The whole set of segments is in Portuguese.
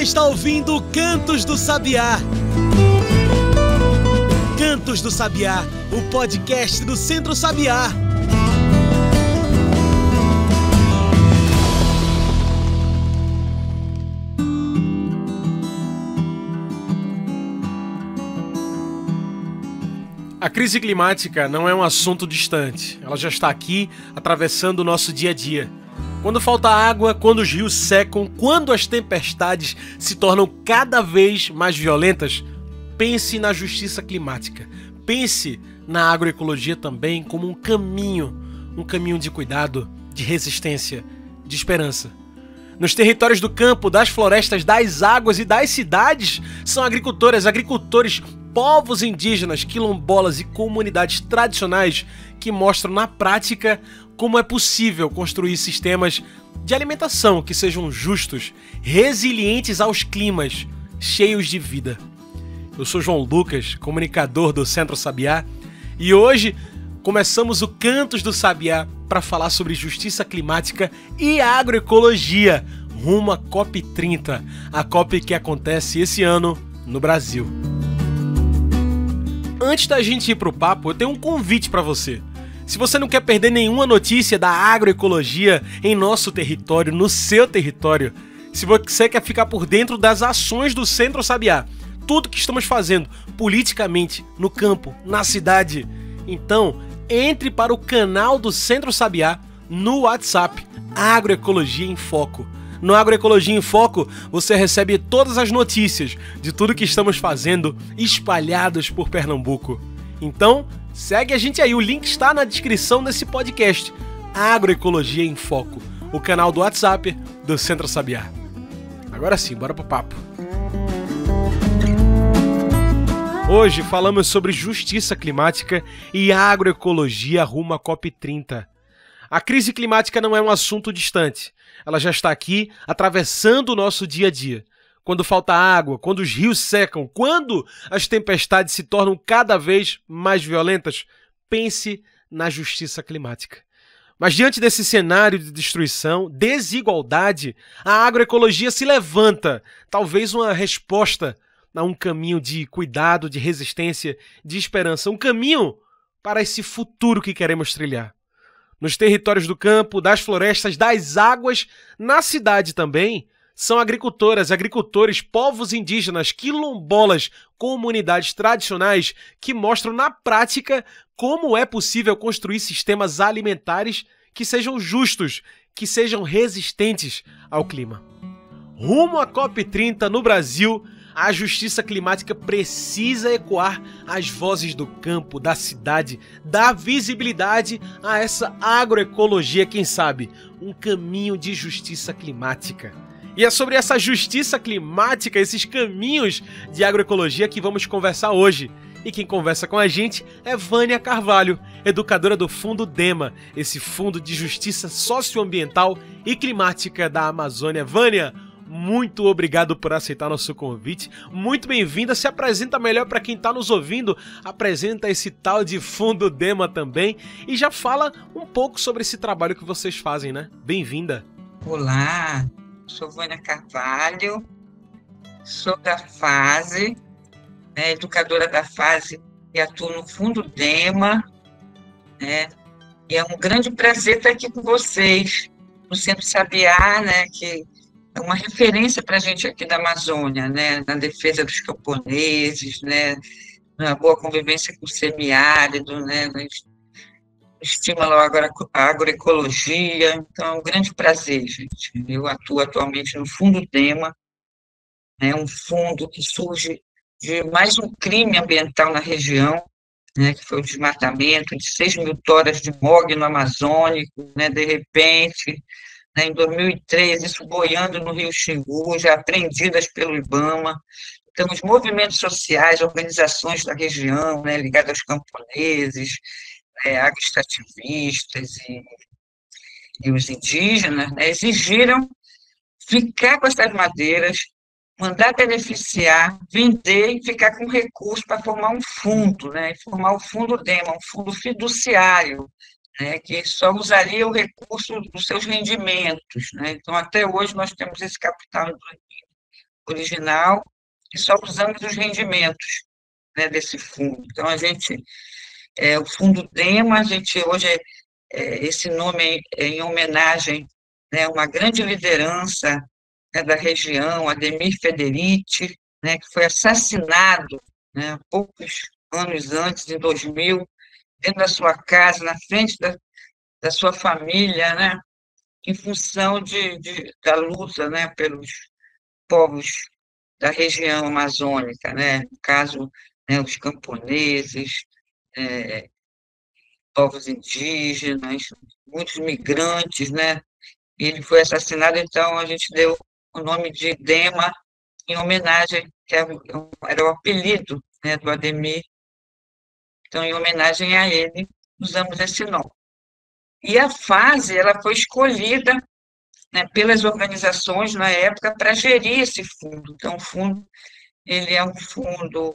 Você está ouvindo Cantos do Sabiá. Cantos do Sabiá, o podcast do Centro Sabiá. A crise climática não é um assunto distante. Ela já está aqui, atravessando o nosso dia a dia. Quando falta água, quando os rios secam, quando as tempestades se tornam cada vez mais violentas, pense na justiça climática. Pense na agroecologia também como um caminho de cuidado, de resistência, de esperança. Nos territórios do campo, das florestas, das águas e das cidades, são agricultoras, agricultores, povos indígenas, quilombolas e comunidades tradicionais que mostram na prática como é possível construir sistemas de alimentação que sejam justos, resilientes aos climas, cheios de vida. Eu sou João Lucas, comunicador do Centro Sabiá, e hoje começamos o Cantos do Sabiá para falar sobre justiça climática e agroecologia, rumo à COP30, a COP que acontece esse ano no Brasil. Antes da gente ir para o papo, eu tenho um convite para você. Se você não quer perder nenhuma notícia da agroecologia em nosso território, no seu território, se você quer ficar por dentro das ações do Centro Sabiá, tudo que estamos fazendo politicamente, no campo, na cidade, então entre para o canal do Centro Sabiá no WhatsApp, Agroecologia em Foco. No Agroecologia em Foco, você recebe todas as notícias de tudo que estamos fazendo espalhados por Pernambuco. Então, segue a gente aí, o link está na descrição desse podcast. Agroecologia em Foco, o canal do WhatsApp do Centro Sabiá. Agora sim, bora pro papo. Hoje falamos sobre justiça climática e agroecologia rumo à COP30. A crise climática não é um assunto distante. Ela já está aqui, atravessando o nosso dia a dia. Quando falta água, quando os rios secam, quando as tempestades se tornam cada vez mais violentas, pense na justiça climática. Mas diante desse cenário de destruição, desigualdade, a agroecologia se levanta, talvez uma resposta a um caminho de cuidado, de resistência, de esperança, um caminho para esse futuro que queremos trilhar. Nos territórios do campo, das florestas, das águas, na cidade também, são agricultoras, agricultores, povos indígenas, quilombolas, comunidades tradicionais que mostram na prática como é possível construir sistemas alimentares que sejam justos, que sejam resistentes ao clima. Rumo à COP30 no Brasil, a justiça climática precisa ecoar as vozes do campo, da cidade, dar visibilidade a essa agroecologia, quem sabe, um caminho de justiça climática. E é sobre essa justiça climática, esses caminhos de agroecologia que vamos conversar hoje. E quem conversa com a gente é Vânia Carvalho, educadora do Fundo DEMA, esse Fundo de Justiça Socioambiental e Climática da Amazônia. Vânia, muito obrigado por aceitar nosso convite. Muito bem-vinda. Se apresenta melhor para quem está nos ouvindo. Apresenta esse tal de Fundo DEMA também. E já fala um pouco sobre esse trabalho que vocês fazem, né? Bem-vinda. Olá, sou Vânia Carvalho, sou da FASE, educadora da FASE e atuo no Fundo DEMA. E é um grande prazer estar aqui com vocês, no Centro Sabiá, que é uma referência para a gente aqui da Amazônia, na defesa dos camponeses, na boa convivência com o semiárido, no estímulo à agroecologia. Então, é um grande prazer, gente. Eu atuo atualmente no Fundo DEMA, um fundo que surge de mais um crime ambiental na região, que foi o desmatamento de 6 mil toras de mogno amazônico, de repente, em 2013, isso boiando no Rio Xingu, já apreendidas pelo IBAMA. Então, os movimentos sociais, organizações da região, ligadas aos camponeses, agroextrativistas e os indígenas, exigiram ficar com essas madeiras, mandar beneficiar, vender e ficar com recurso para formar um fundo, formar o Fundo DEMA, um fundo fiduciário, que só usaria o recurso dos seus rendimentos. Então, até hoje, nós temos esse capital original e só usamos os rendimentos, né, desse fundo. Então, o Fundo DEMA, a gente hoje, esse nome é em homenagem, né, a uma grande liderança, né, da região, Ademir Federici, né, que foi assassinado, né, poucos anos antes, em 2000, dentro da sua casa, na frente da sua família, né, em função da luta, né, pelos povos da região amazônica, né, no caso, né, os camponeses, é, povos indígenas, muitos migrantes, né, e ele foi assassinado, então a gente deu o nome de Dema em homenagem, era o apelido, né, do Ademir, então em homenagem a ele, usamos esse nome. E a fase, ela foi escolhida, né, pelas organizações na época para gerir esse fundo. Então, o fundo, ele é um fundo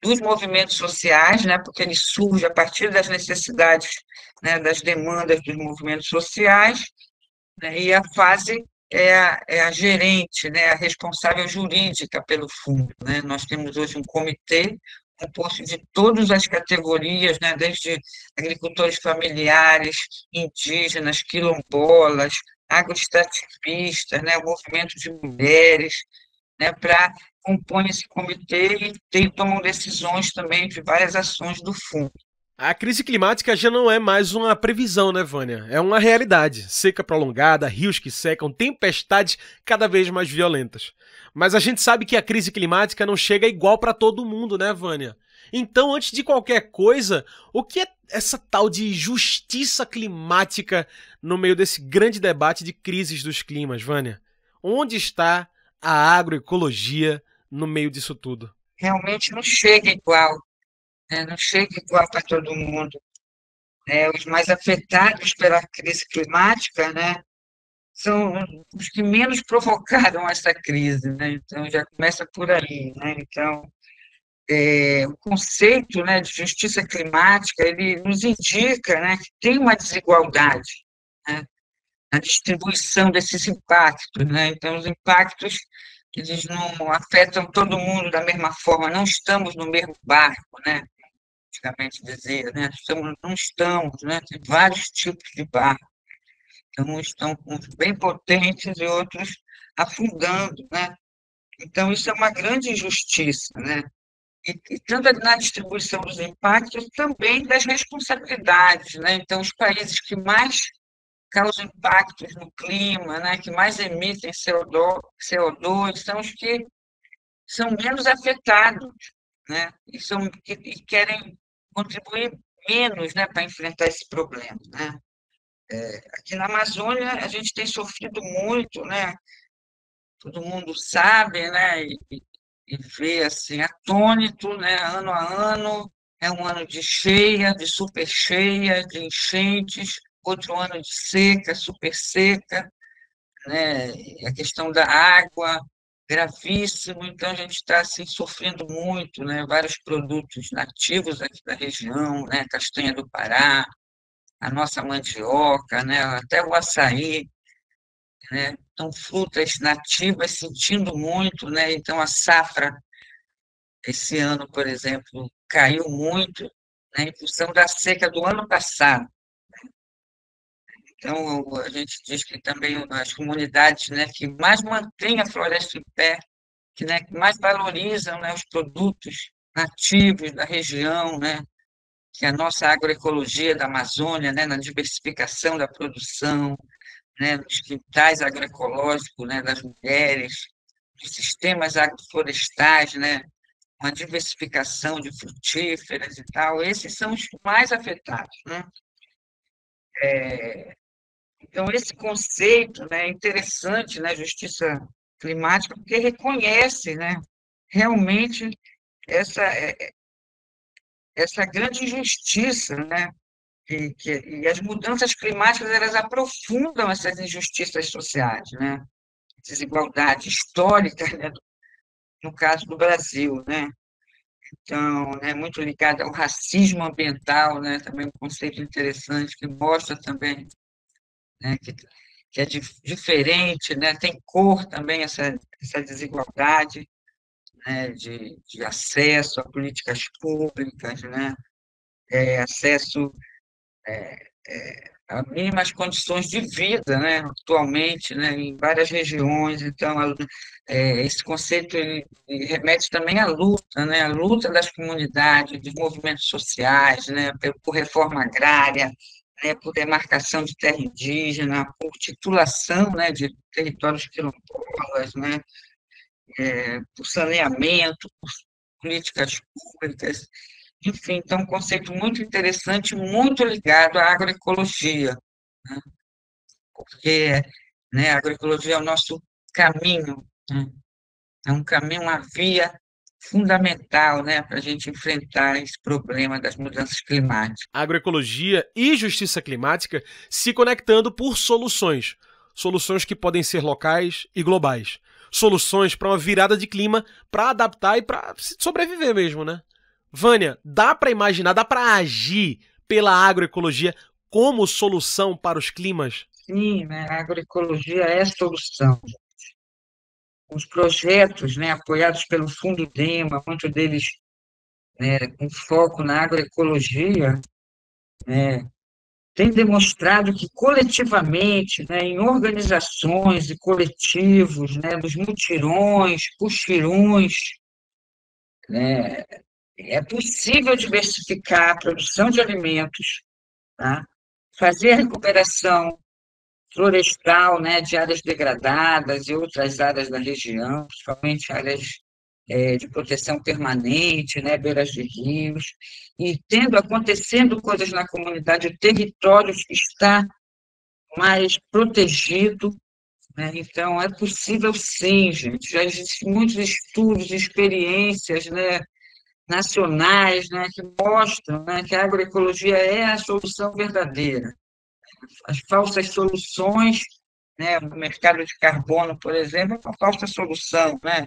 dos movimentos sociais, né, porque ele surge a partir das necessidades, né, das demandas dos movimentos sociais, né, e a fase é a gerente, né, a responsável jurídica pelo fundo, né. Nós temos hoje um comitê composto de todas as categorias, né, desde agricultores familiares, indígenas, quilombolas, agroextrativistas, né, o movimento de mulheres, né, para compõe esse comitê e tomam decisões também de várias ações do fundo. A crise climática já não é mais uma previsão, né, Vânia? É uma realidade. Seca prolongada, rios que secam, tempestades cada vez mais violentas. Mas a gente sabe que a crise climática não chega igual para todo mundo, né, Vânia? Então, antes de qualquer coisa, o que é essa tal de justiça climática no meio desse grande debate de crises dos climas, Vânia? Onde está a agroecologia no meio disso tudo? Realmente não chega igual, né? Não chega igual para todo mundo. Né? Os mais afetados pela crise climática, né, são os que menos provocaram essa crise, né? Então já começa por aí, né? Então o conceito, né, de justiça climática ele nos indica, né, que tem uma desigualdade, né, na distribuição desses impactos, né? Então os impactos eles não afetam todo mundo da mesma forma, não estamos no mesmo barco, né? Praticamente dizer, né? Não estamos, né? Tem vários tipos de barco, então uns estão com uns bem potentes e outros afundando, né? Então isso é uma grande injustiça, né? E tanto na distribuição dos impactos, também das responsabilidades, né? Então os países que mais causam impactos no clima, né? Que mais emitem CO2 são os que são menos afetados, né? E querem contribuir menos, né, para enfrentar esse problema, né? Aqui na Amazônia a gente tem sofrido muito, né? Todo mundo sabe, né? E vê assim atônito, né? Ano a ano é um ano de cheia, de super cheia, de enchentes, outro ano de seca, super seca, né? A questão da água gravíssimo, então a gente está assim, sofrendo muito, né? Vários produtos nativos aqui da região, né? Castanha do Pará, a nossa mandioca, né? Até o açaí, né? Então, frutas nativas sentindo muito, né? Então, a safra, esse ano, por exemplo, caiu muito, né? Em função da seca do ano passado. Então, a gente diz que também as comunidades, né, que mais mantêm a floresta em pé, que mais valorizam, né, os produtos nativos da região, né, que é a nossa agroecologia da Amazônia, né, na diversificação da produção, né, nos quintais agroecológicos, né, das mulheres, dos sistemas agroflorestais, né, uma diversificação de frutíferas e tal, esses são os mais afetados, né? Então, esse conceito, né, é interessante, né, justiça climática, porque reconhece, né, realmente essa, essa grande injustiça, né, e as mudanças climáticas elas aprofundam essas injustiças sociais, né, desigualdade histórica, né, no caso do Brasil, né, então, né, muito ligada ao racismo ambiental, né, também um conceito interessante que mostra também, né, que que é diferente, né? Tem cor também essa desigualdade, né? De acesso a políticas públicas, né? Acesso a mínimas condições de vida, né? Atualmente, né? Em várias regiões. Então, esse conceito ele remete também à luta, né? À luta das comunidades, dos movimentos sociais, né? Por reforma agrária, né? Por demarcação de terra indígena, por titulação, né? De territórios quilombolas, né? Por saneamento, por políticas públicas. Enfim, então, um conceito muito interessante, muito ligado à agroecologia, né? Porque, né, a agroecologia é o nosso caminho, né? É um caminho, uma via fundamental, né, para a gente enfrentar esse problema das mudanças climáticas. Agroecologia e justiça climática se conectando por soluções. Soluções que podem ser locais e globais. Soluções para uma virada de clima, para adaptar e para sobreviver mesmo, né? Vânia, dá para imaginar, dá para agir pela agroecologia como solução para os climas? Sim, né, a agroecologia é a solução. Os projetos, né, apoiados pelo Fundo DEMA, muitos deles, né, com foco na agroecologia, né, têm demonstrado que coletivamente, né, em organizações e coletivos, né, nos mutirões, puxirões, né, é possível diversificar a produção de alimentos, tá? Fazer a recuperação florestal, né, de áreas degradadas e outras áreas da região, principalmente áreas de proteção permanente, né, beiras de rios, e acontecendo coisas na comunidade, o território está mais protegido, né? Então, é possível sim, gente. Já existem muitos estudos, experiências, né, nacionais, né, que mostram, né, que a agroecologia é a solução verdadeira. As falsas soluções, né, o mercado de carbono, por exemplo, é uma falsa solução, né,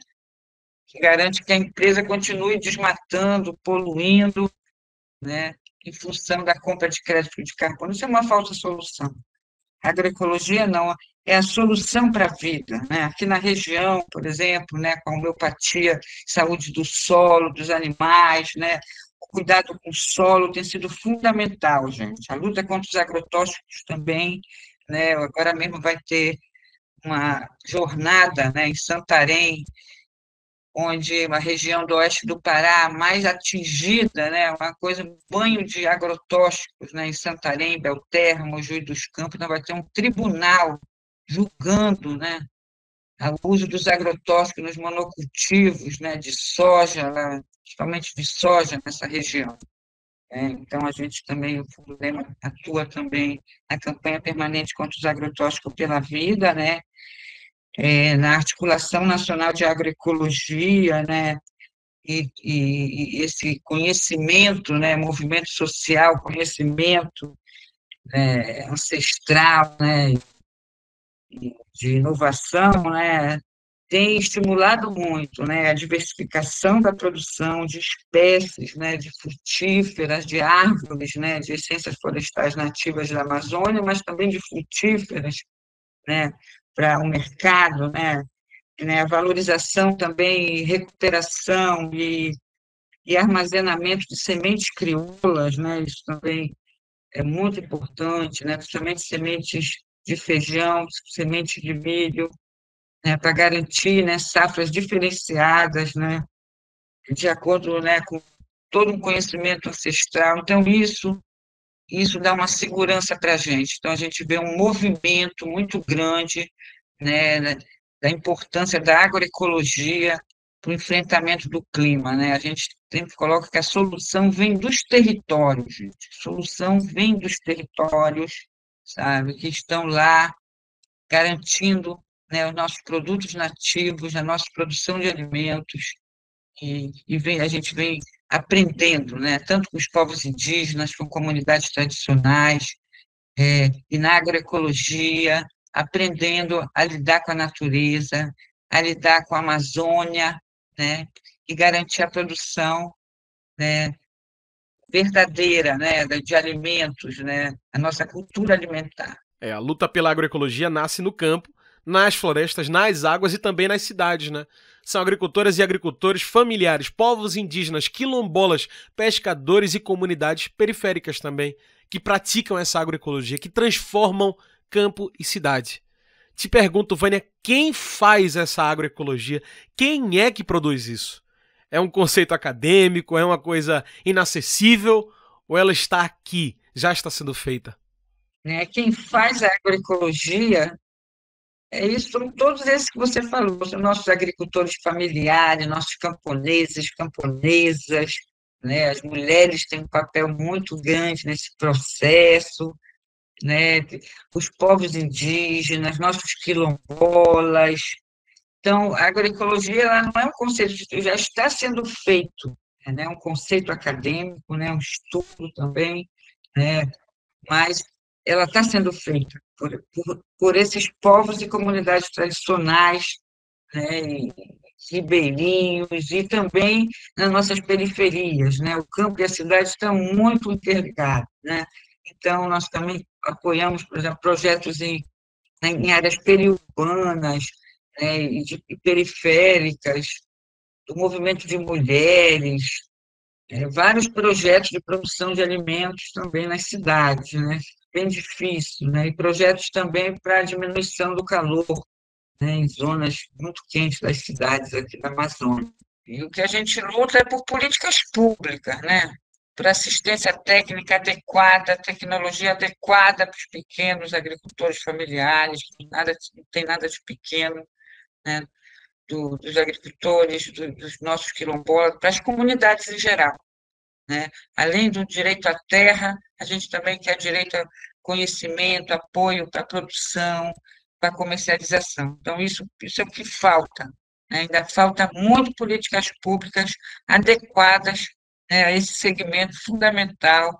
que garante que a empresa continue desmatando, poluindo, né, em função da compra de crédito de carbono. Isso é uma falsa solução. A agroecologia não é a solução para a vida, né? Aqui na região, por exemplo, né, com a homeopatia, saúde do solo, dos animais, né? O cuidado com o solo tem sido fundamental, gente. A luta contra os agrotóxicos também, né? Agora mesmo vai ter uma jornada, né, em Santarém, onde a região do oeste do Pará mais atingida, né, uma coisa, um banho de agrotóxicos, né, em Santarém, Belterra, Mojuí dos Campos, então vai ter um tribunal julgando, né, o uso dos agrotóxicos nos monocultivos, né, de soja, principalmente de soja nessa região. Então, a gente também, o Fundo Lema atua também na campanha permanente contra os agrotóxicos pela vida, né, na Articulação Nacional de Agroecologia, né, e esse conhecimento, né, movimento social, conhecimento, né, ancestral, né, de inovação, né, tem estimulado muito, né, a diversificação da produção de espécies, né, de frutíferas, de árvores, né, de essências florestais nativas da Amazônia, mas também de frutíferas, né, para o mercado, né, a valorização também, recuperação e armazenamento de sementes crioulas, né? Isso também é muito importante, né? Principalmente sementes de feijão, sementes de milho, né? Para garantir, né, safras diferenciadas, né? De acordo, né, com todo um conhecimento ancestral. Então, isso dá uma segurança para a gente. Então, a gente vê um movimento muito grande, né, da importância da agroecologia para o enfrentamento do clima, né? A gente sempre coloca que a solução vem dos territórios, gente. A solução vem dos territórios, sabe, que estão lá garantindo, né, os nossos produtos nativos, a nossa produção de alimentos, a gente vem aprendendo, né, tanto com os povos indígenas, com comunidades tradicionais, e na agroecologia, aprendendo a lidar com a natureza, a lidar com a Amazônia, né, e garantir a produção, né, verdadeira, né, de alimentos, né, a nossa cultura alimentar. A luta pela agroecologia nasce no campo, nas florestas, nas águas e também nas cidades, né? São agricultoras e agricultores familiares, povos indígenas, quilombolas, pescadores e comunidades periféricas também, que praticam essa agroecologia, que transformam campo e cidade. Te pergunto, Vânia, quem faz essa agroecologia? Quem é que produz isso? É um conceito acadêmico? É uma coisa inacessível? Ou ela está aqui, já está sendo feita? Quem faz a agroecologia é isso, são todos esses que você falou, são nossos agricultores familiares, nossos camponeses, camponesas, né? As mulheres têm um papel muito grande nesse processo, né? Os povos indígenas, nossos quilombolas. Então, a agroecologia ela não é um conceito, já está sendo feito, né? É um conceito acadêmico, né? Um estudo também, né? Mas ela está sendo feita por esses povos e comunidades tradicionais, né? E ribeirinhos e também nas nossas periferias, né? O campo e a cidade estão muito interligados, né? Então, nós também apoiamos, por exemplo, projetos em áreas periurbanas, né, e periféricas, do movimento de mulheres, vários projetos de produção de alimentos também nas cidades, né? Bem difícil, né? E projetos também para a diminuição do calor, né, em zonas muito quentes das cidades aqui da Amazônia. E o que a gente luta é por políticas públicas, né? Por assistência técnica adequada, tecnologia adequada para os pequenos agricultores familiares, que não tem nada de pequeno, né? Dos agricultores, dos nossos quilombolas, para as comunidades em geral, né? Além do direito à terra, a gente também quer direito a conhecimento, apoio para a produção, para a comercialização. Então, isso é o que falta, né? Ainda falta muito políticas públicas adequadas, né, a esse segmento fundamental,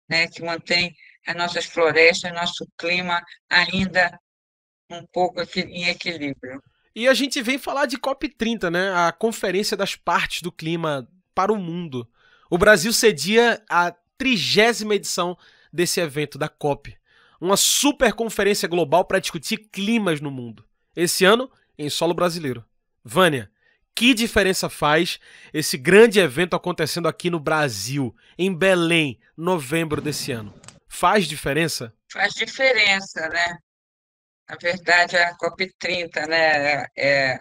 né, que mantém as nossas florestas, nosso clima ainda um pouco em equilíbrio. E a gente vem falar de COP30, né? A Conferência das Partes do Clima para o Mundo. O Brasil cedia a 30ª edição desse evento da COP. Uma super conferência global para discutir climas no mundo. Esse ano, em solo brasileiro. Vânia, que diferença faz esse grande evento acontecendo aqui no Brasil, em Belém, novembro desse ano? Faz diferença? Faz diferença, né? Na verdade, a COP30, né, é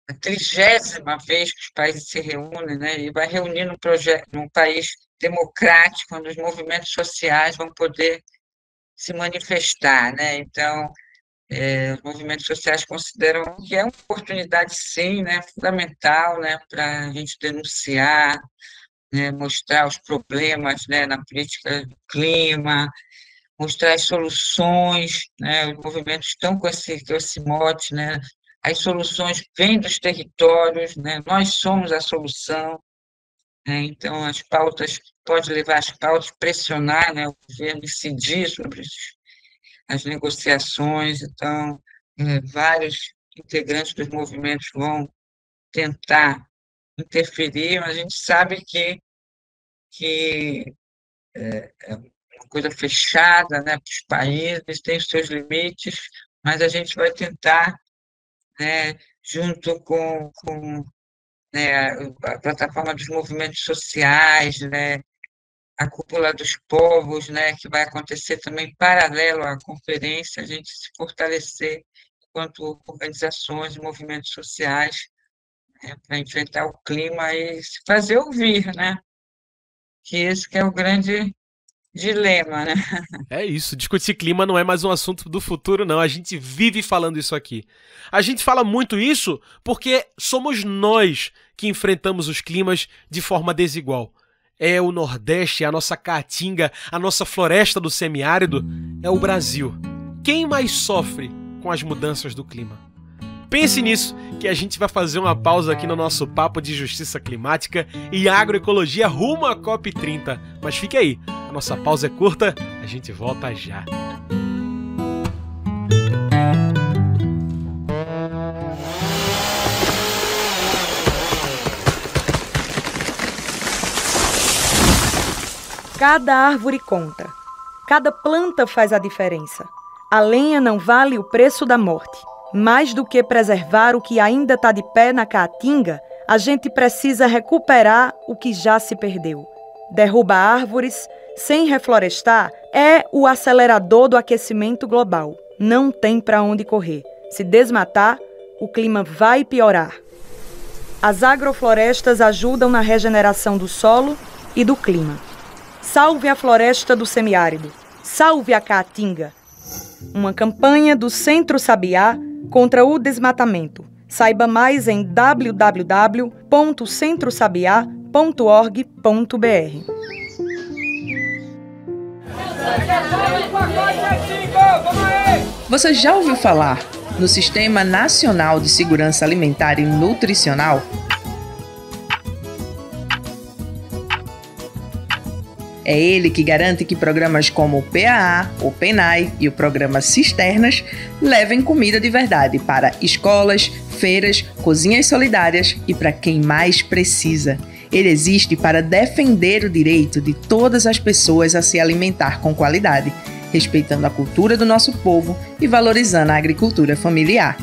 a 30ª vez que os países se reúnem, né, e vai reunir num país democrático, onde os movimentos sociais vão poder se manifestar, né? Então, os movimentos sociais consideram que é uma oportunidade, sim, né, fundamental, né, para a gente denunciar, né, mostrar os problemas, né, na política do clima, mostrar as soluções, né? Os movimentos estão com esse mote, né? As soluções vêm dos territórios, né? Nós somos a solução, né? Então, as pautas, pode levar as pautas, pressionar, né, o governo, incidir sobre as negociações. Então, vários integrantes dos movimentos vão tentar interferir, mas a gente sabe que é uma coisa fechada, né, para os países, tem os seus limites, mas a gente vai tentar, né, junto com né, a plataforma dos movimentos sociais, né, a cúpula dos povos, né, que vai acontecer também paralelo à conferência, a gente se fortalecer enquanto organizações e movimentos sociais, né, para enfrentar o clima e se fazer ouvir, né, que esse que é o grande dilema, né? É isso, discutir clima não é mais um assunto do futuro, não. A gente vive falando isso aqui. A gente fala muito isso porque somos nós que enfrentamos os climas de forma desigual. É o Nordeste, é a nossa caatinga, a nossa floresta do semiárido, é o Brasil. Quem mais sofre com as mudanças do clima? Pense nisso, que a gente vai fazer uma pausa aqui no nosso papo de justiça climática e agroecologia rumo à COP30. Mas fique aí, a nossa pausa é curta, a gente volta já. Cada árvore conta, cada planta faz a diferença. A lenha não vale o preço da morte. Mais do que preservar o que ainda está de pé na caatinga, a gente precisa recuperar o que já se perdeu. Derrubar árvores sem reflorestar é o acelerador do aquecimento global. Não tem para onde correr. Se desmatar, o clima vai piorar. As agroflorestas ajudam na regeneração do solo e do clima. Salve a floresta do semiárido. Salve a caatinga. Uma campanha do Centro Sabiá contra o desmatamento. Saiba mais em www.centrosabiá.org.br. Você já ouviu falar no Sistema Nacional de Segurança Alimentar e Nutricional? É ele que garante que programas como o PAA, o PENAI e o programa Cisternas levem comida de verdade para escolas, feiras, cozinhas solidárias e para quem mais precisa. Ele existe para defender o direito de todas as pessoas a se alimentar com qualidade, respeitando a cultura do nosso povo e valorizando a agricultura familiar.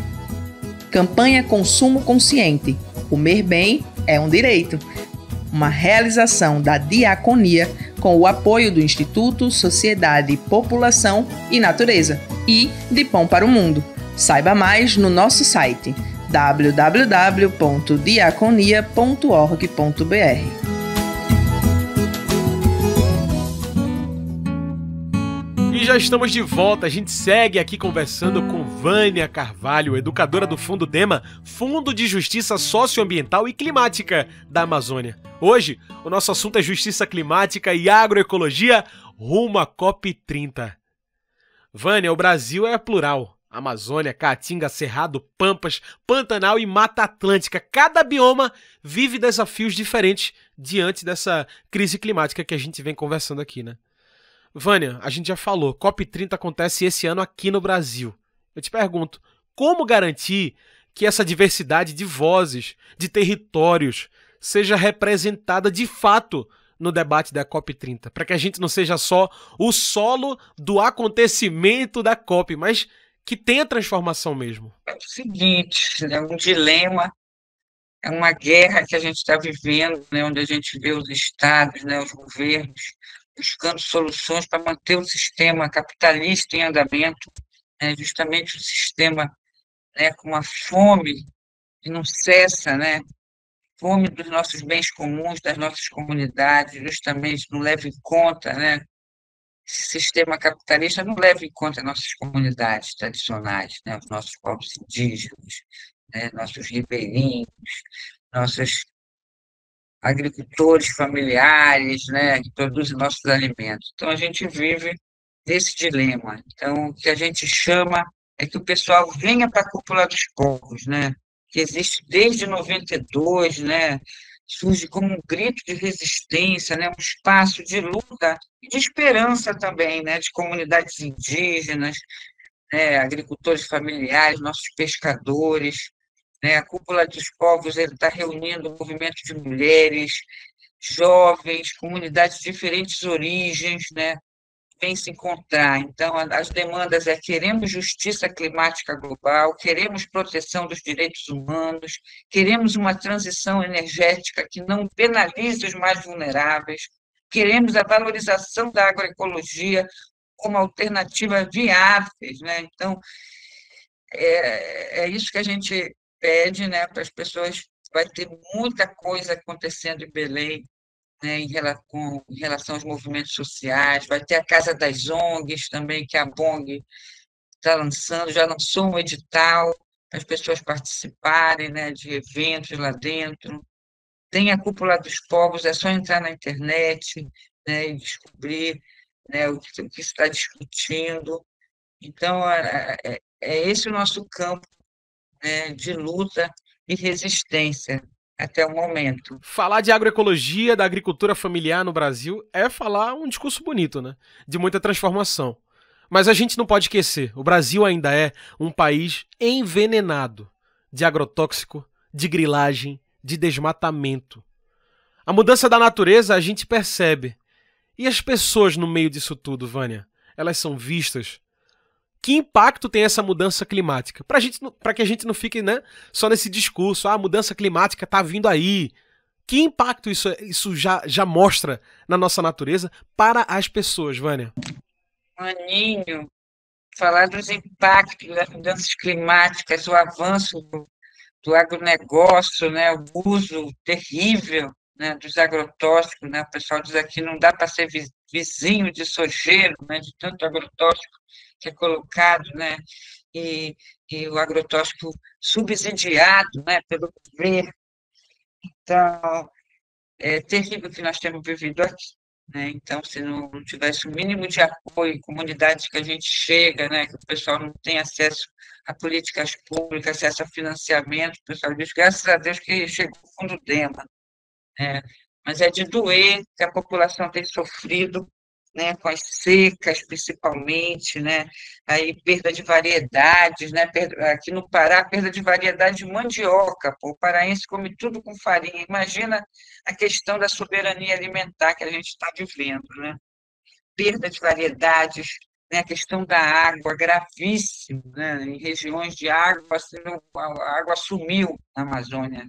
Campanha Consumo Consciente. Comer bem é um direito. Uma realização da Diaconia com o apoio do Instituto Sociedade, População e Natureza e de Pão para o Mundo. Saiba mais no nosso site www.diaconia.org.br. E já estamos de volta, a gente segue aqui conversando com Vânia Carvalho, educadora do Fundo DEMA, Fundo de Justiça Socioambiental e Climática da Amazônia. Hoje, o nosso assunto é justiça climática e agroecologia rumo à COP30. Vânia, o Brasil é plural. Amazônia, Caatinga, Cerrado, Pampas, Pantanal e Mata Atlântica. Cada bioma vive desafios diferentes diante dessa crise climática que a gente vem conversando aqui, né? Vânia, a gente já falou, COP30 acontece esse ano aqui no Brasil. Eu te pergunto, como garantir que essa diversidade de vozes, de territórios, seja representada de fato no debate da COP30? Para que a gente não seja só o solo do acontecimento da COP, mas que tenha transformação mesmo. É o seguinte, é um dilema, é uma guerra que a gente está vivendo, né, onde a gente vê os estados, né, os governos, buscando soluções para manter o sistema capitalista em andamento, né, justamente o sistema, né, com uma fome que não cessa, né, fome dos nossos bens comuns, das nossas comunidades, justamente não leva em conta, né, esse sistema capitalista não leva em conta nossas comunidades tradicionais, né, os nossos povos indígenas, né, nossos ribeirinhos, nossos agricultores familiares, né, que produzem nossos alimentos. Então, a gente vive esse dilema. Então, o que a gente chama é que o pessoal venha para a cúpula dos povos, né, que existe desde 92, né, surge como um grito de resistência, né, um espaço de luta e de esperança também, né, de comunidades indígenas, né, agricultores familiares, nossos pescadores, né, a Cúpula dos Povos está reunindo um movimento de mulheres, jovens, comunidades de diferentes origens, né, vêm se encontrar. Então, as demandas é: queremos justiça climática global, queremos proteção dos direitos humanos, queremos uma transição energética que não penalize os mais vulneráveis, queremos a valorização da agroecologia como alternativa viáveis, né? Então, é isso que a gente pede, né, para as pessoas. Vai ter muita coisa acontecendo em Belém, né, em relação aos movimentos sociais, vai ter a Casa das ONGs também, que a BONG está lançando, já lançou um edital para as pessoas participarem, né, de eventos lá dentro. Tem a Cúpula dos Povos, é só entrar na internet, né, e descobrir, né, o que se está discutindo. Então, é esse o nosso campo, né, de luta e resistência até o momento. Falar de agroecologia, da agricultura familiar no Brasil é falar um discurso bonito, né? De muita transformação. Mas a gente não pode esquecer, o Brasil ainda é um país envenenado de agrotóxico, de grilagem, de desmatamento. A mudança da natureza a gente percebe. E as pessoas no meio disso tudo, Vânia? Elas são vistas? Que impacto tem essa mudança climática? Para que a gente não fique, né, só nesse discurso, a mudança climática está vindo aí. Que impacto isso já mostra na nossa natureza para as pessoas, Vânia? Aninho, falar dos impactos das mudanças climáticas, o avanço do agronegócio, né, o uso terrível, né, dos agrotóxicos, né, o pessoal diz aqui não dá para ser vizinho de sojeiro, né, de tanto agrotóxico que é colocado, né, e, e o agrotóxico subsidiado, né, pelo governo. Então, é terrível o que nós temos vivido aqui. Né? Então, se não tivesse o mínimo de apoio, comunidades que a gente chega, né, que o pessoal não tem acesso a políticas públicas, acesso a financiamento, o pessoal diz, graças a Deus que chegou o Fundo Dema. Né? Mas é de doer que a população tem sofrido, né, com as secas, principalmente, né, aí perda de variedades, né, aqui no Pará, perda de variedade de mandioca, pô, o paraense come tudo com farinha, imagina a questão da soberania alimentar que a gente está vivendo, né, perda de variedades, né, a questão da água, gravíssimo, né, em regiões de água, assim, a água sumiu na Amazônia,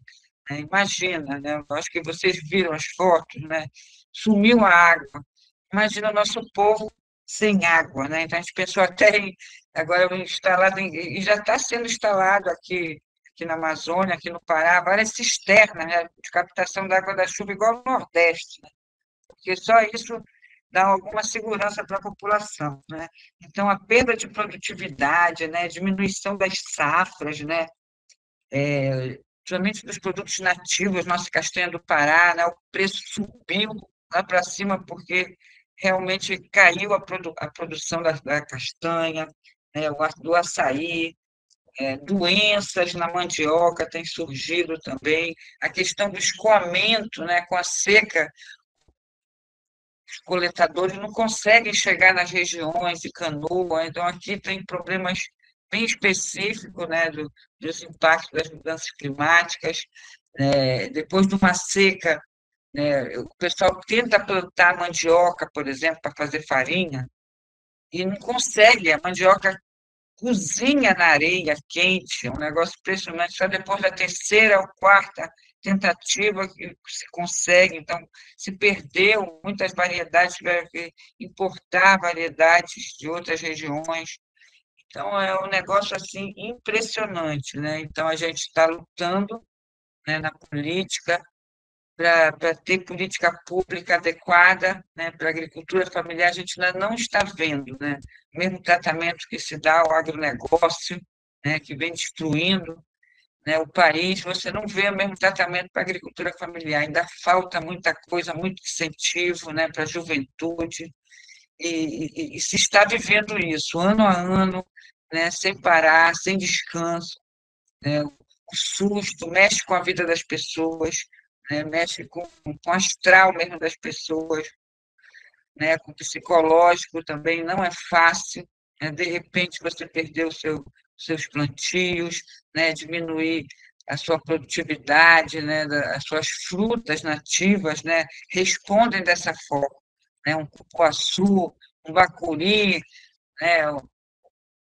né, imagina, né, eu acho que vocês viram as fotos, né, sumiu a água. Imagina o nosso povo sem água, né? Então, a gente pensou até em, agora instalado, e já está sendo instalado aqui na Amazônia, aqui no Pará, várias cisternas, né, de captação da água da chuva, igual no Nordeste, né? Porque só isso dá alguma segurança para a população, né? Então, a perda de produtividade, né, diminuição das safras, né, principalmente dos produtos nativos, nossa castanha do Pará, né, o preço subiu lá para cima porque realmente caiu a produção da castanha, né, do açaí, doenças na mandioca têm surgido também, a questão do escoamento, né, com a seca, os coletadores não conseguem chegar nas regiões de canoa, então aqui tem problemas bem específicos, né, dos impactos das mudanças climáticas. Depois de uma seca, né, o pessoal tenta plantar mandioca, por exemplo, para fazer farinha, e não consegue, a mandioca cozinha na areia quente, é um negócio impressionante, só depois da terceira ou quarta tentativa que se consegue, então se perdeu muitas variedades, tiveram que importar variedades de outras regiões, então é um negócio assim impressionante, né? Então a gente está lutando, né, na política para ter política pública adequada, né, para a agricultura familiar, a gente ainda não está vendo, né, o mesmo tratamento que se dá ao agronegócio, né, que vem destruindo, né, o país, você não vê o mesmo tratamento para a agricultura familiar, ainda falta muita coisa, muito incentivo, né, para a juventude, e se está vivendo isso, ano a ano, né, sem parar, sem descanso, né, o susto mexe com a vida das pessoas, né, mexe com o astral mesmo das pessoas, né, com o psicológico também, não é fácil, né, de repente você perdeu seus plantios, né, diminuir a sua produtividade, né, as suas frutas nativas, né, respondem dessa forma, né, um cupuaçu, um bacuri, né, o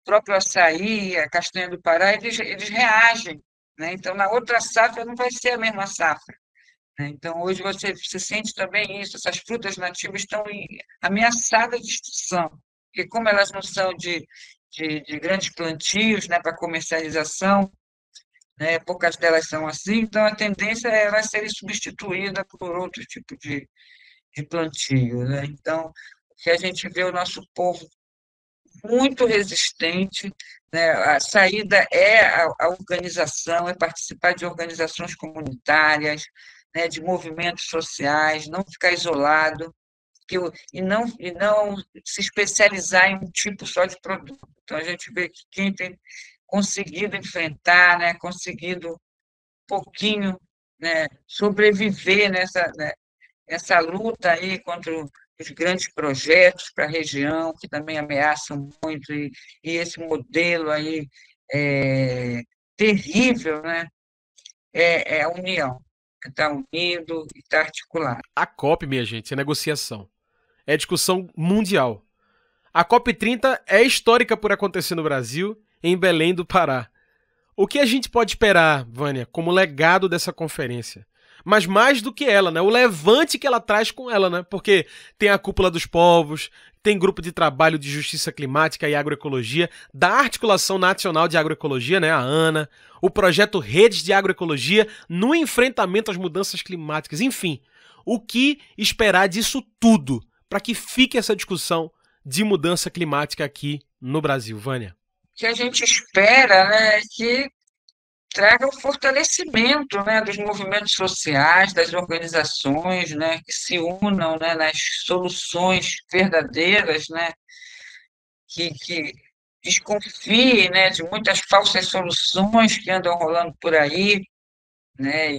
próprio açaí, a castanha do Pará, eles reagem, né, então na outra safra não vai ser a mesma safra. Então, hoje você sente também isso, essas frutas nativas estão ameaçadas de extinção, porque como elas não são de grandes plantios, né, para comercialização, né, poucas delas são assim, então a tendência é elas serem substituídas por outro tipo de plantio. Né? Então, o que a gente vê o nosso povo muito resistente, né? A saída é a organização, é participar de organizações comunitárias, né? De movimentos sociais, não ficar isolado e não se especializar em um tipo só de produto. Então, a gente vê que quem tem conseguido enfrentar, né? Conseguido um pouquinho, né? Sobreviver nessa luta aí contra os grandes projetos para a região, que também ameaçam muito, e esse modelo aí terrível, né? É a união, está unido e está articulado. A COP, minha gente, é negociação. É discussão mundial. A COP30 é histórica por acontecer no Brasil, em Belém do Pará. O que a gente pode esperar, Vânia, como legado dessa conferência? Mas mais do que ela, né? O levante que ela traz com ela, né? Porque tem a Cúpula dos Povos, tem grupo de trabalho de justiça climática e agroecologia, da Articulação Nacional de Agroecologia, né? A ANA, o projeto Redes de Agroecologia no enfrentamento às mudanças climáticas. Enfim, o que esperar disso tudo para que fique essa discussão de mudança climática aqui no Brasil, Vânia? O que a gente espera, né, é que traga o fortalecimento, né, dos movimentos sociais, das organizações, né, que se unam, né, nas soluções verdadeiras, né, que desconfiem, né, de muitas falsas soluções que andam rolando por aí, né,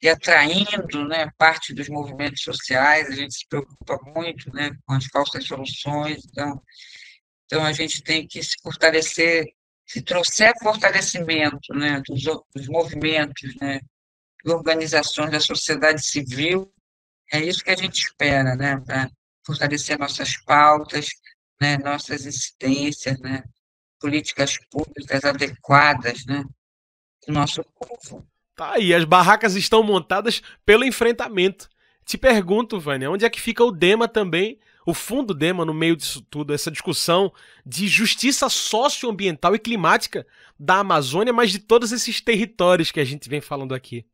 e atraindo, né, parte dos movimentos sociais. A gente se preocupa muito, né, com as falsas soluções. Então a gente tem que se fortalecer. Se trouxer fortalecimento, né, dos movimentos, né, de organizações da sociedade civil, é isso que a gente espera, né, para fortalecer nossas pautas, né, nossas incidências, né, políticas públicas adequadas, né, para o nosso povo. Tá aí, as barracas estão montadas pelo enfrentamento. Te pergunto, Vânia, onde é que fica o DEMA também, o Fundo DEMA no meio disso tudo, essa discussão de justiça socioambiental e climática da Amazônia, mas de todos esses territórios que a gente vem falando aqui,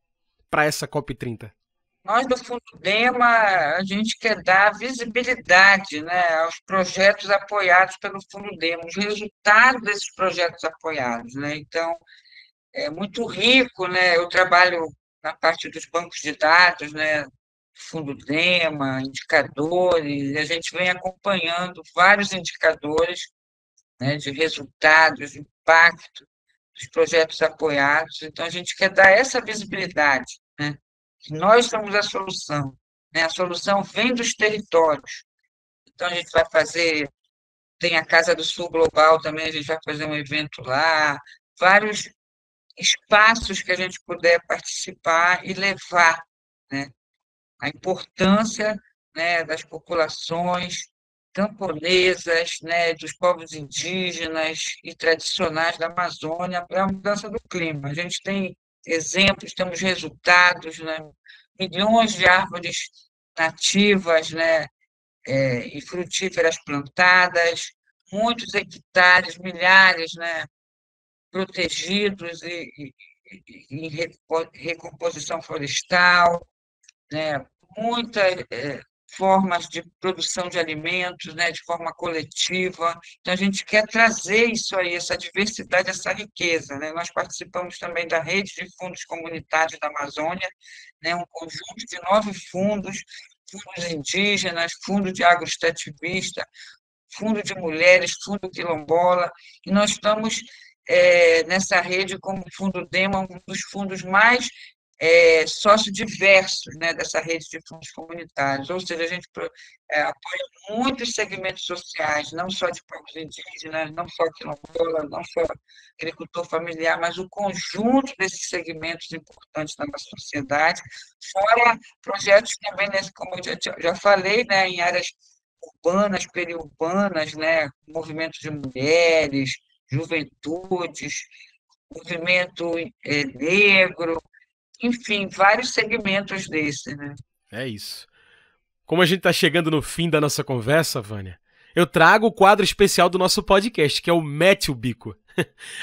para essa COP30? Nós, do Fundo DEMA, a gente quer dar visibilidade, né, aos projetos apoiados pelo Fundo DEMA, os resultados desses projetos apoiados, né? Então, é muito rico, né? Eu trabalho na parte dos bancos de dados, né, Fundo DEMA, indicadores, e a gente vem acompanhando vários indicadores, né, de resultados, de impacto dos projetos apoiados. Então, a gente quer dar essa visibilidade, né, que nós somos a solução, né, a solução vem dos territórios. Então, a gente vai fazer, tem a Casa do Sul Global também, a gente vai fazer um evento lá, vários espaços que a gente puder participar e levar, né, a importância, né, das populações camponesas, né, dos povos indígenas e tradicionais da Amazônia para a mudança do clima. A gente tem exemplos, temos resultados, né, milhões de árvores nativas, né, e frutíferas plantadas, muitos hectares, milhares, né, protegidos em recomposição florestal, né, muitas formas de produção de alimentos, né, de forma coletiva. Então, a gente quer trazer isso aí, essa diversidade, essa riqueza, né? Nós participamos também da rede de fundos comunitários da Amazônia, né, um conjunto de 9 fundos, fundos indígenas, fundo de agroextrativista, fundo de mulheres, fundo quilombola, e nós estamos nessa rede como Fundo DEMA, um dos fundos mais sociodiversos, né, dessa rede de fundos comunitários, ou seja, a gente apoia muitos segmentos sociais, não só de povos indígenas, não só quilombola, não só agricultor familiar, mas o conjunto desses segmentos importantes da nossa sociedade, fora projetos também, como eu já falei, né, em áreas urbanas, periurbanas, né, movimento de mulheres, juventudes, movimento negro, enfim, vários segmentos desse, né? É isso. Como a gente está chegando no fim da nossa conversa, Vânia, eu trago o quadro especial do nosso podcast, que é o Mete o Bico.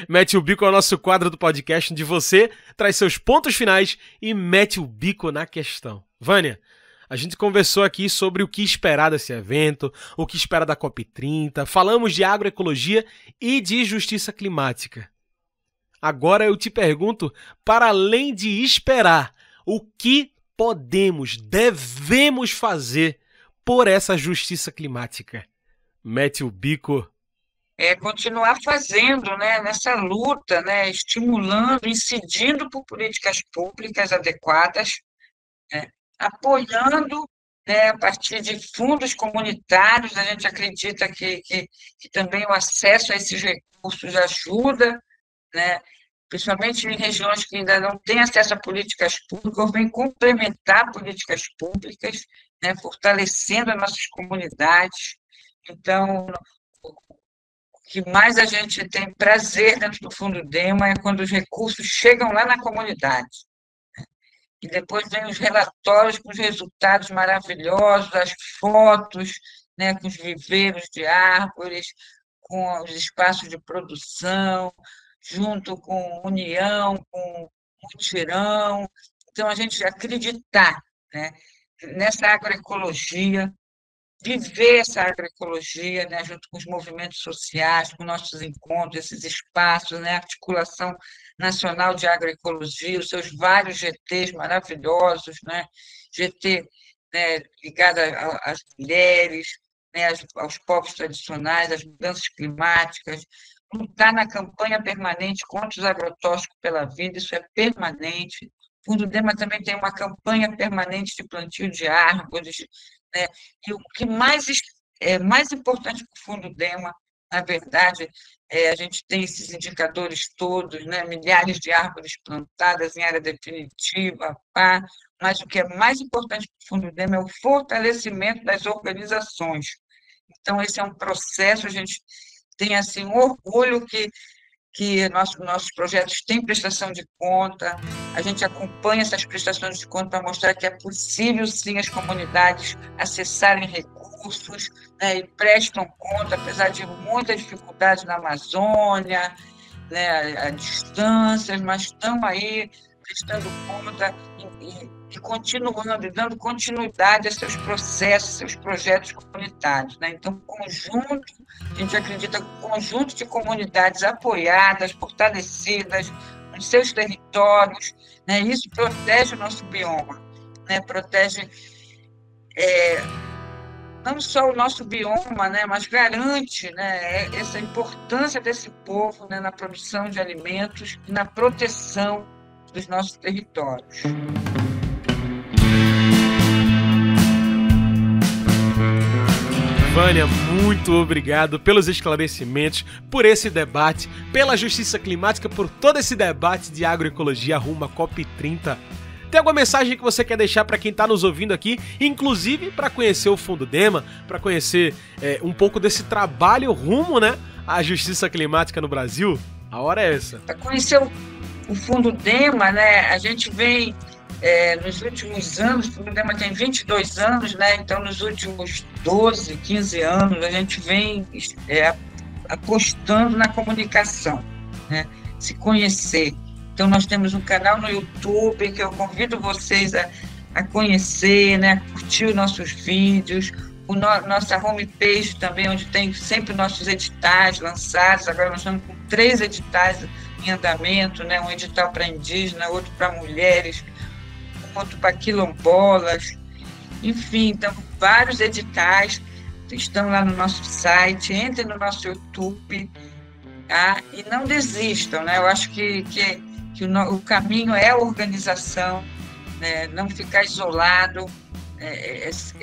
Mete o Bico é o nosso quadro do podcast, onde você traz seus pontos finais e mete o bico na questão. Vânia, a gente conversou aqui sobre o que esperar desse evento, o que esperar da COP30, falamos de agroecologia e de justiça climática. Agora eu te pergunto, para além de esperar, o que podemos, devemos fazer por essa justiça climática? Mete o bico. Continuar fazendo, né, nessa luta, né, estimulando, incidindo por políticas públicas adequadas, né, apoiando, né, a partir de fundos comunitários. A gente acredita que também o acesso a esses recursos ajuda, né, principalmente em regiões que ainda não têm acesso a políticas públicas, vem complementar políticas públicas, né, fortalecendo as nossas comunidades. Então, o que mais a gente tem prazer dentro do Fundo Dema é quando os recursos chegam lá na comunidade. E depois vem os relatórios com os resultados maravilhosos, as fotos, né, com os viveiros de árvores, com os espaços de produção, junto com união, com mutirão. Então, a gente acreditar, né, nessa agroecologia, viver essa agroecologia, né, junto com os movimentos sociais, com nossos encontros, esses espaços, né, articulação nacional de agroecologia, os seus vários GTs maravilhosos, né, GT, né, ligado às mulheres, né, aos povos tradicionais, às mudanças climáticas, lutar na campanha permanente contra os agrotóxicos pela vida, isso é permanente. O Fundo Dema também tem uma campanha permanente de plantio de árvores, né? E o que mais importante para o Fundo Dema, na verdade, a gente tem esses indicadores todos, né? Milhares de árvores plantadas em área definitiva, mas o que é mais importante para o Fundo Dema é o fortalecimento das organizações. Então, esse é um processo, a gente tem assim, um orgulho que nossos projetos têm prestação de conta, a gente acompanha essas prestações de conta para mostrar que é possível, sim, as comunidades acessarem recursos, né, e prestam conta, apesar de muitas dificuldades na Amazônia, né, a distâncias, mas estão aí prestando conta e continuando, e dando continuidade a seus processos, seus projetos comunitários, né? Então, a gente acredita que o conjunto de comunidades apoiadas, fortalecidas nos seus territórios, né? Isso protege o nosso bioma, né? Protege não só o nosso bioma, né? Mas garante, né? Essa importância desse povo, né? Na produção de alimentos e na proteção dos nossos territórios. Vânia, muito obrigado pelos esclarecimentos, por esse debate, pela justiça climática, por todo esse debate de agroecologia rumo à COP30. Tem alguma mensagem que você quer deixar para quem está nos ouvindo aqui, inclusive para conhecer o Fundo Dema, para conhecer um pouco desse trabalho rumo, né, à justiça climática no Brasil? A hora é essa. Para conhecer o Fundo Dema, né, a gente vem... nos últimos anos, o Fundo Dema tem 22 anos, né? Então nos últimos 12, 15 anos, a gente vem apostando na comunicação, né? Se conhecer. Então nós temos um canal no YouTube que eu convido vocês a conhecer, né? A curtir os nossos vídeos, nossa homepage também, onde tem sempre nossos editais lançados. Agora nós estamos com 3 editais em andamento, né? Um edital para indígena, outro para mulheres, outro para quilombolas, enfim, então vários editais estão lá no nosso site, entrem no nosso YouTube, tá? E não desistam, né? Eu acho que o caminho é a organização, né? Não ficar isolado,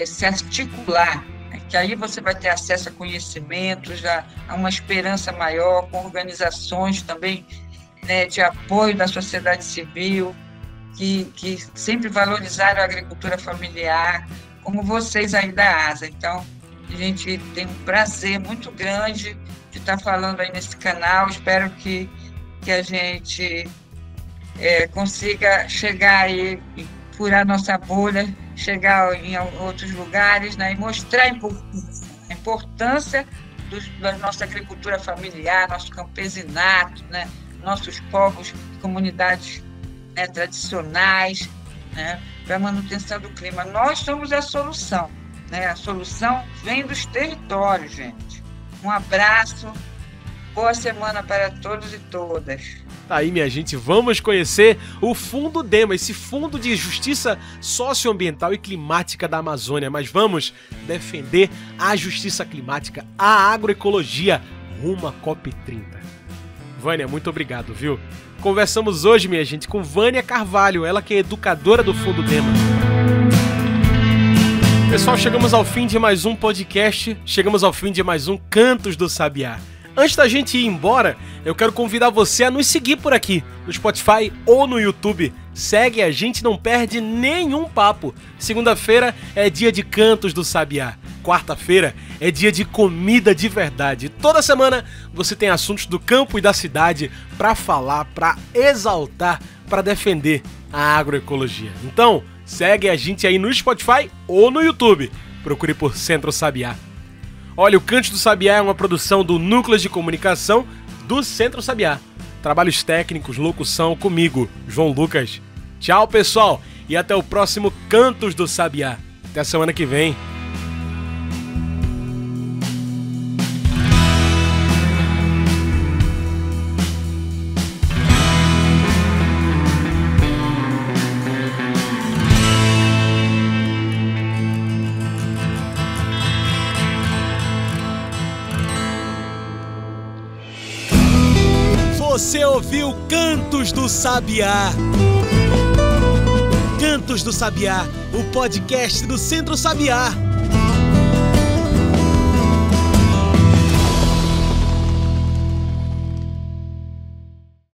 se articular, né? Que aí você vai ter acesso a conhecimentos, a uma esperança maior, com organizações também, né, de apoio da sociedade civil, que sempre valorizaram a agricultura familiar, como vocês aí da ASA. Então, a gente tem um prazer muito grande de estar falando aí nesse canal. Espero que a gente consiga chegar aí, furar nossa bolha, chegar em outros lugares, né, e mostrar a importância da nossa agricultura familiar, nosso campesinato, né, nossos povos, comunidades, né, tradicionais, né, para a manutenção do clima. Nós somos a solução, né? A solução vem dos territórios, gente. Um abraço, boa semana para todos e todas. Tá aí, minha gente, vamos conhecer o Fundo Dema, esse fundo de justiça socioambiental e climática da Amazônia, mas vamos defender a justiça climática, a agroecologia rumo à COP30. Vânia, muito obrigado, viu? Conversamos hoje, minha gente, com Vânia Carvalho, ela que é educadora do Fundo Dema. Pessoal, chegamos ao fim de mais um podcast, chegamos ao fim de mais um Cantos do Sabiá. Antes da gente ir embora, eu quero convidar você a nos seguir por aqui, no Spotify ou no YouTube. Segue a gente, não perde nenhum papo. Segunda-feira é dia de Cantos do Sabiá. quarta-feira é dia de comida de verdade. Toda semana você tem assuntos do campo e da cidade para falar, para exaltar, para defender a agroecologia. Então, segue a gente aí no Spotify ou no YouTube. Procure por Centro Sabiá. Olha, o Cantos do Sabiá é uma produção do Núcleo de Comunicação do Centro Sabiá. Trabalhos técnicos, locução comigo, João Lucas. Tchau, pessoal, e até o próximo Cantos do Sabiá. Até a semana que vem. Você ouviu Cantos do Sabiá. Cantos do Sabiá, o podcast do Centro Sabiá.